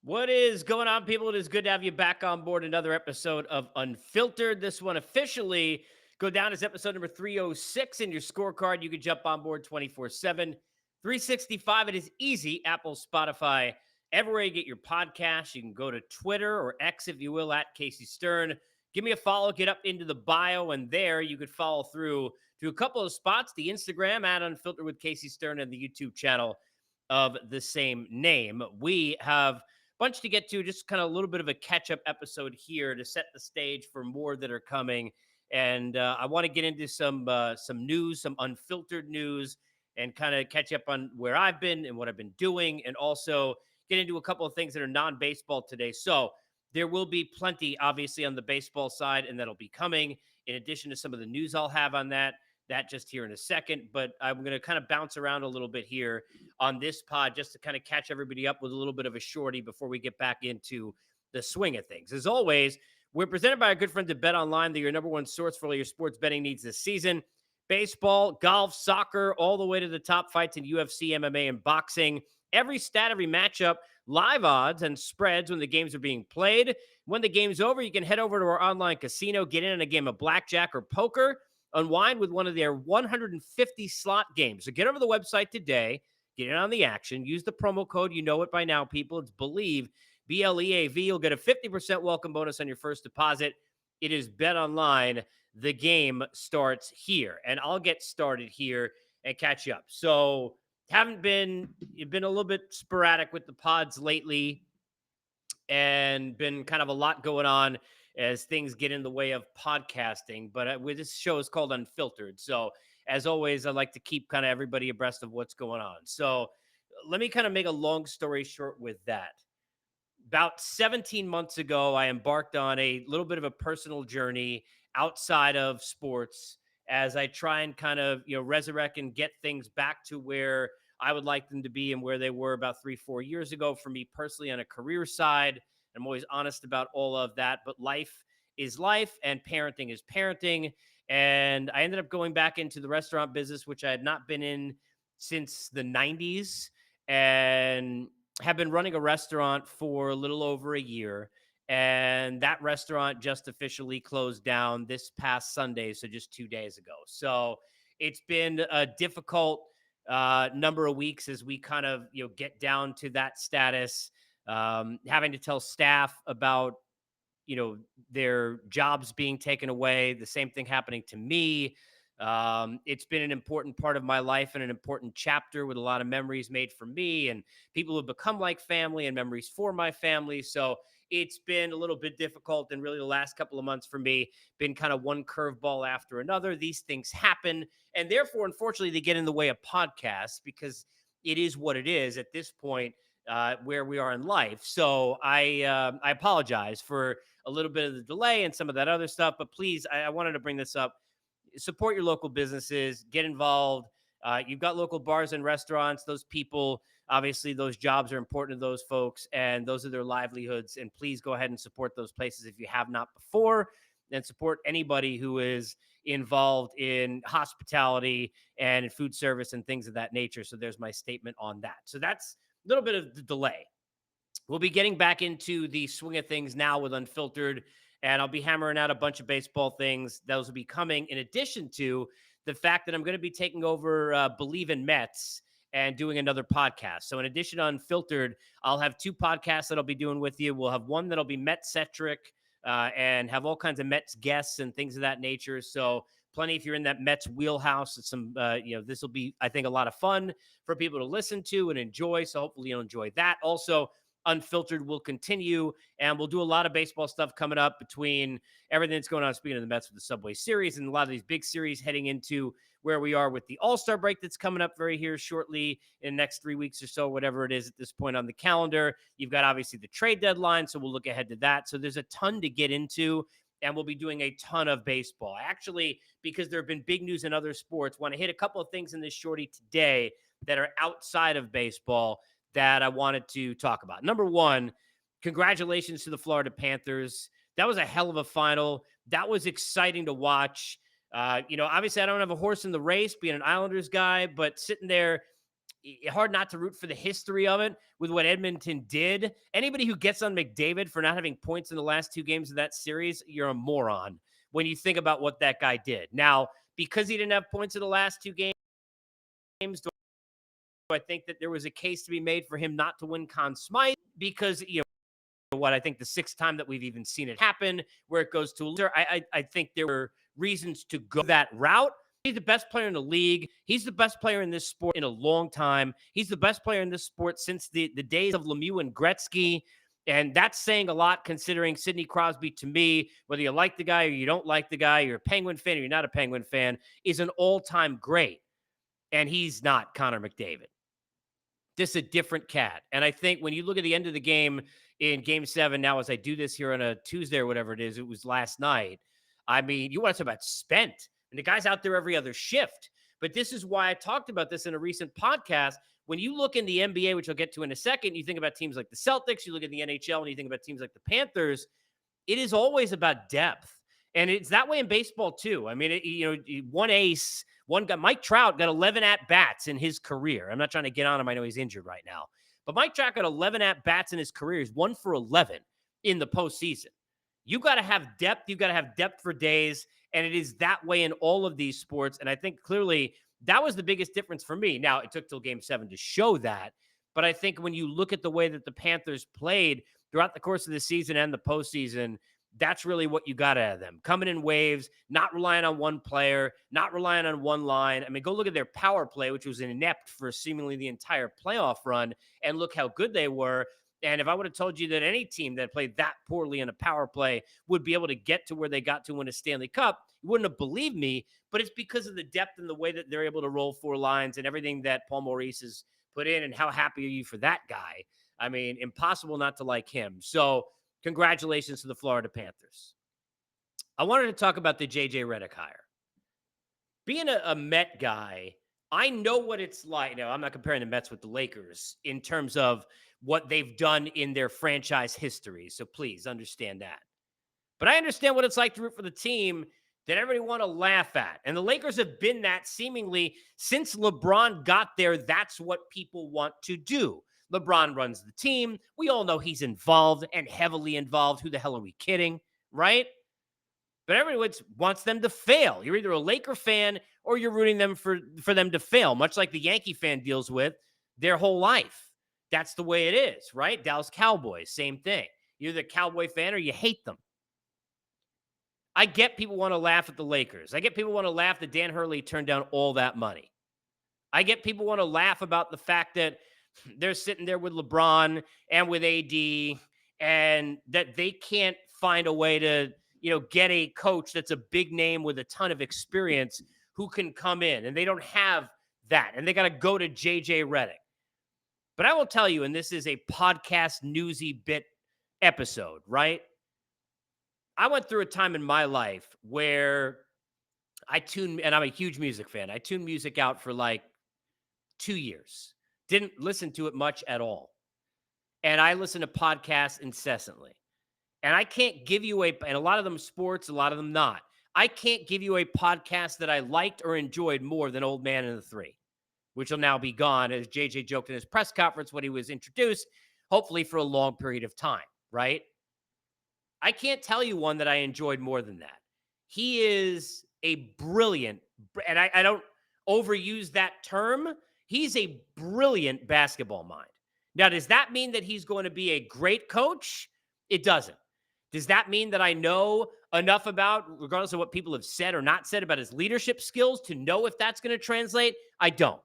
What is going on, people? It is good to have you back on board another episode of Unfiltered. This one officially go down as episode number 306 in your scorecard. You can jump on board 24/7, 365. It is easy. Apple, Spotify, everywhere you get your podcasts. You can go to Twitter or X, if you will, at Casey Stern. Give me a follow, get up into the bio, and there you could follow through to a couple of spots: the Instagram at Unfiltered with Casey Stern and the YouTube channel of the same name. We have bunch to get to, just kind of a little bit of a catch up episode here to set the stage for more that are coming. And I want to get into some news, some unfiltered news, and kind of catch up on where I've been and what I've been doing, and also get into a couple of things that are non baseball today. So there will be plenty, obviously, on the baseball side, and that'll be coming in addition to some of the news I'll have on that just here in a second. But I'm going to kind of bounce around a little bit here on this pod just to kind of catch everybody up with a little bit of a shorty before we get back into the swing of things. As always, we're presented by our good friends at Bet Online. They're your number one source for all your sports betting needs this season. Baseball, golf, soccer, all the way to the top fights in UFC, MMA, and boxing. Every stat, every matchup, live odds and spreads when the games are being played. When the game's over, you can head over to our online casino, get in on a game of blackjack or poker, unwind with one of their 150 slot games. So get over to the website today, get in on the action. Use the promo code. You know it by now, people. It's Believe, BLEAV. You'll get a 50% welcome bonus on your first deposit. It is Bet Online. The game starts here. And I'll get started here and catch you up. So, haven't been, you've been a little bit sporadic with the pods lately, and been kind of a lot going on as things get in the way of podcasting. But with this show is called Unfiltered. So, as always, I like to keep kind of everybody abreast of what's going on. So, let me kind of make a long story short with that. About 17 months ago, I embarked on a little bit of a personal journey outside of sports as I try and kind of, resurrect and get things back to where I would like them to be and where they were about 3, 4 years ago for me personally on a career side. I'm always honest about all of that, but life is life and parenting is parenting. And I ended up going back into the restaurant business, which I had not been in since the 90s. And have been running a restaurant for a little over a year, and that restaurant just officially closed down this past Sunday, so just 2 days ago. So it's been a difficult number of weeks as we kind of get down to that status, having to tell staff about their jobs being taken away. The same thing happening to me. It's been an important part of my life and an important chapter with a lot of memories made for me and people who have become like family and memories for my family. So it's been a little bit difficult, and really the last couple of months for me been kind of one curveball after another. These things happen, and therefore, unfortunately, they get in the way of podcasts because it is what it is at this point, where we are in life. So I apologize for a little bit of the delay and some of that other stuff, but please, I wanted to bring this up. Support your local businesses, get involved. You've got local bars and restaurants. Those people, obviously, those jobs are important to those folks, and those are their livelihoods. And please go ahead and support those places if you have not before, and support anybody who is involved in hospitality and in food service and things of that nature. So there's my statement on that. So that's a little bit of the delay. We'll be getting back into the swing of things now with Unfiltered, and I'll be hammering out a bunch of baseball things. Those will be coming in addition to the fact that I'm going to be taking over Believe in Mets and doing another podcast. So, in addition to Unfiltered, I'll have two podcasts that I'll be doing with you. We'll have one that'll be Met-centric and have all kinds of Mets guests and things of that nature. So, plenty if you're in that Mets wheelhouse. Some, this will be, I think, a lot of fun for people to listen to and enjoy. So, hopefully, you'll enjoy that. Also, Unfiltered will continue, and we'll do a lot of baseball stuff coming up between everything that's going on. Speaking of the Mets with the Subway Series and a lot of these big series heading into where we are with the All-Star break that's coming up very here shortly in the next 3 weeks or so, whatever it is at this point on the calendar. You've got obviously the trade deadline, so we'll look ahead to that. So there's a ton to get into, and we'll be doing a ton of baseball. Actually, because there have been big news in other sports, want to hit a couple of things in this shorty today that are outside of baseball that I wanted to talk about. Number one, congratulations to the Florida Panthers. That was a hell of a final. That was exciting to watch. Obviously, I don't have a horse in the race, being an Islanders guy, but sitting there, hard not to root for the history of it with what Edmonton did. Anybody who gets on McDavid for not having points in the last 2 games of that series, you're a moron when you think about what that guy did. Now, because he didn't have points in the last 2 games, do I think that there was a case to be made for him not to win Conn Smythe? Because, what I think the 6th time that we've even seen it happen, where it goes to a loser. I think there were reasons to go that route. He's the best player in the league. He's the best player in this sport in a long time. He's the best player in this sport since the days of Lemieux and Gretzky. And that's saying a lot considering Sidney Crosby, to me, whether you like the guy or you don't like the guy, you're a Penguin fan or you're not a Penguin fan, is an all-time great. And he's not Connor McDavid. This is a different cat. And I think when you look at the end of the game in Game 7, now as I do this here on a Tuesday or whatever it is, it was last night. I mean, you want to talk about spent. And the guy's out there every other shift. But this is why I talked about this in a recent podcast. When you look in the NBA, which I'll get to in a second, you think about teams like the Celtics, you look at the NHL, and you think about teams like the Panthers, it is always about depth. And it's that way in baseball too. I mean, one ace, one guy, Mike Trout got 11 at-bats in his career. I'm not trying to get on him. I know he's injured right now. But Mike Trout got 11 at-bats in his career. He's 1 for 11 in the postseason. You got to have depth. You got to have depth for days. And it is that way in all of these sports. And I think clearly that was the biggest difference for me. Now, it took till Game 7 to show that. But I think when you look at the way that the Panthers played throughout the course of the season and the postseason, that's really what you got out of them. Coming in waves, not relying on one player, not relying on one line. I mean, go look at their power play, which was inept for seemingly the entire playoff run, and look how good they were. And if I would have told you that any team that played that poorly in a power play would be able to get to where they got to win a Stanley Cup, you wouldn't have believed me. But it's because of the depth and the way that they're able to roll 4 lines and everything that Paul Maurice has put in. And how happy are you for that guy? I mean, impossible not to like him. So congratulations to the Florida Panthers. I wanted to talk about the J.J. Redick hire. Being a Met guy, I know what it's like. Now, I'm not comparing the Mets with the Lakers in terms of what they've done in their franchise history. So please understand that. But I understand what it's like to root for the team that everybody want to laugh at. And the Lakers have been that seemingly since LeBron got there. That's what people want to do. LeBron runs the team. We all know he's involved and heavily involved. Who the hell are we kidding? Right? But everyone wants them to fail. You're either a Laker fan or you're rooting them for them to fail, much like the Yankee fan deals with their whole life. That's the way it is, right? Dallas Cowboys, same thing. You're the Cowboy fan or you hate them. I get people want to laugh at the Lakers. I get people want to laugh that Dan Hurley turned down all that money. I get people want to laugh about the fact that they're sitting there with LeBron and with AD and that they can't find a way to, get a coach that's a big name with a ton of experience who can come in, and they don't have that. And they got to go to JJ Redick. But I will tell you, and this is a podcast newsy bit episode, right? I went through a time in my life where and I'm a huge music fan. I tuned music out for like 2 years. Didn't listen to it much at all. And I listen to podcasts incessantly. And I can't give you and a lot of them sports, a lot of them not. I can't give you a podcast that I liked or enjoyed more than Old Man and the Three, which will now be gone, as JJ joked in his press conference when he was introduced, hopefully for a long period of time, right? I can't tell you one that I enjoyed more than that. He is a brilliant, and I don't overuse that term. He's a brilliant basketball mind. Now, does that mean that he's going to be a great coach? It doesn't. Does that mean that I know enough about, regardless of what people have said or not said about his leadership skills, to know if that's going to translate? I don't.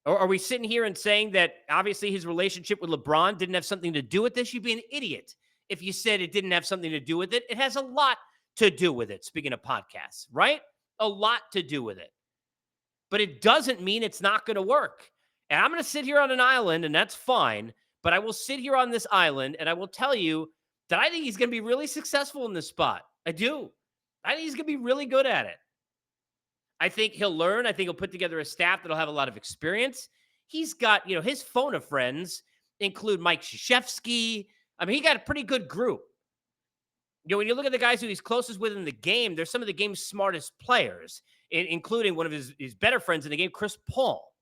Or are we sitting here and saying that obviously his relationship with LeBron didn't have something to do with this? You'd be an idiot if you said it didn't have something to do with it. It has a lot to do with it, speaking of podcasts, right? A lot to do with it. But it doesn't mean it's not going to work. And I'm going to sit here on an island, and that's fine. But I will sit here on this island, and I will tell you that I think he's going to be really successful in this spot. I do. I think he's going to be really good at it. I think he'll learn. I think he'll put together a staff that'll have a lot of experience. He's got, his phone of friends include Mike Krzyzewski. I mean, he got a pretty good group. When you look at the guys who he's closest with in the game, they're some of the game's smartest players, including one of his better friends in the game, Chris Paul.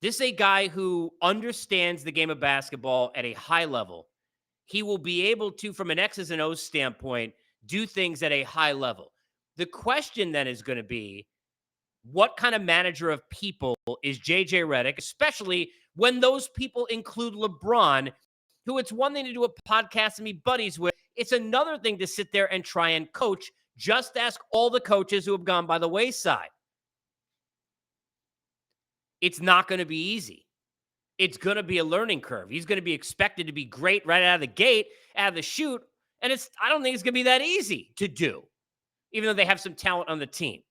This is a guy who understands the game of basketball at a high level. He will be able to, from an X's and O's standpoint, do things at a high level. The question then is going to be, what kind of manager of people is JJ Redick, especially when those people include LeBron, who it's one thing to do a podcast and be buddies with. It's another thing to sit there and try and coach. Just ask all the coaches who have gone by the wayside. It's not going to be easy. It's going to be a learning curve. He's going to be expected to be great right out of the gate, out of the chute. And I don't think it's going to be that easy to do, even though they have some talent on the team.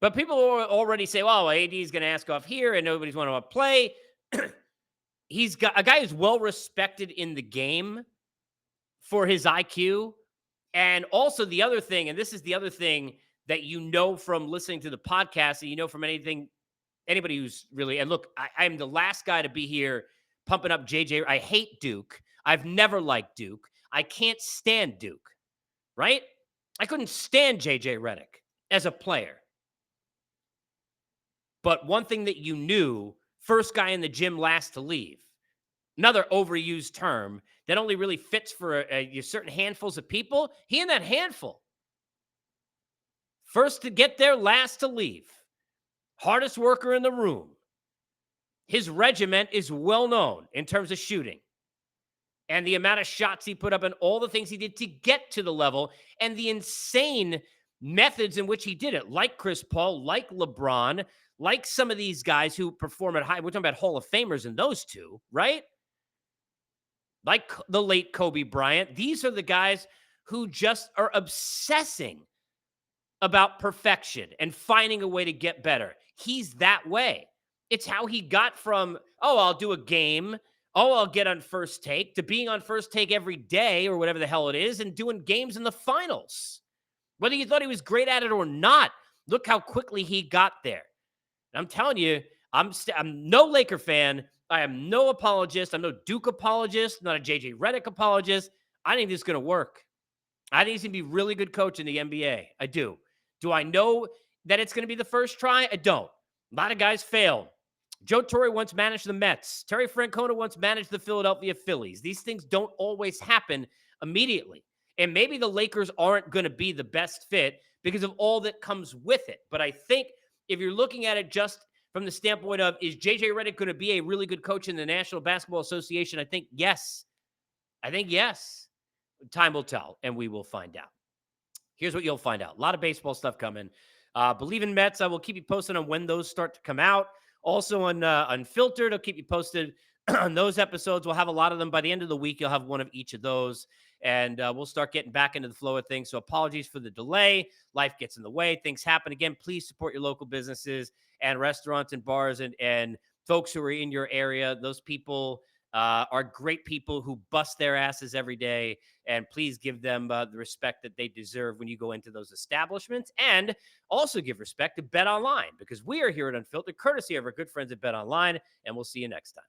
But people already say, well, AD is going to ask off here and nobody's going to play. He's got a guy who's well respected in the game for his IQ. And also the other thing, and this is the other thing that you know from listening to the podcast, and you know from anybody who's really, and look, I'm the last guy to be here pumping up JJ. I hate Duke. I've never liked Duke. I can't stand Duke, right? I couldn't stand JJ Redick as a player. But one thing that you knew, first guy in the gym, last to leave. Another overused term that only really fits for certain handfuls of people. He in that handful. First to get there, last to leave. Hardest worker in the room. His regiment is well known in terms of shooting. And the amount of shots he put up and all the things he did to get to the level and the insane methods in which he did it, like Chris Paul, like LeBron, like some of these guys who perform at high. We're talking about Hall of Famers in those two, right? Like the late Kobe Bryant. These are the guys who just are obsessing about perfection and finding a way to get better. He's that way. It's how he got from, oh, I'll do a game, oh, I'll get on First Take, to being on First Take every day or whatever the hell it is and doing games in the finals. Whether you thought he was great at it or not, look how quickly he got there. And I'm telling you, I'm no Laker fan. I am no apologist. I'm no Duke apologist. I'm not a JJ Redick apologist. I think this is going to work. I think he's going to be a really good coach in the NBA. I do. Do I know that it's going to be the first try? I don't. A lot of guys fail. Joe Torre once managed the Mets. Terry Francona once managed the Philadelphia Phillies. These things don't always happen immediately. And maybe the Lakers aren't going to be the best fit because of all that comes with it. But I think if you're looking at it just from the standpoint of, is JJ Redick going to be a really good coach in the National Basketball Association? I think yes. Time will tell, and we will find out. Here's what you'll find out. A lot of baseball stuff coming. Believe in Mets. I will keep you posted on when those start to come out. Also on Unfiltered, I'll keep you posted on those episodes. We'll have a lot of them by the end of the week. You'll have one of each of those, and we'll start getting back into the flow of things. So apologies for the delay. Life gets in the way. Things happen. Again, please support your local businesses and restaurants and bars and folks who are in your area. Those people are great people who bust their asses every day. And please give them the respect that they deserve when you go into those establishments. And also give respect to Bet Online, because we are here at Unfiltered, courtesy of our good friends at Bet Online. And we'll see you next time.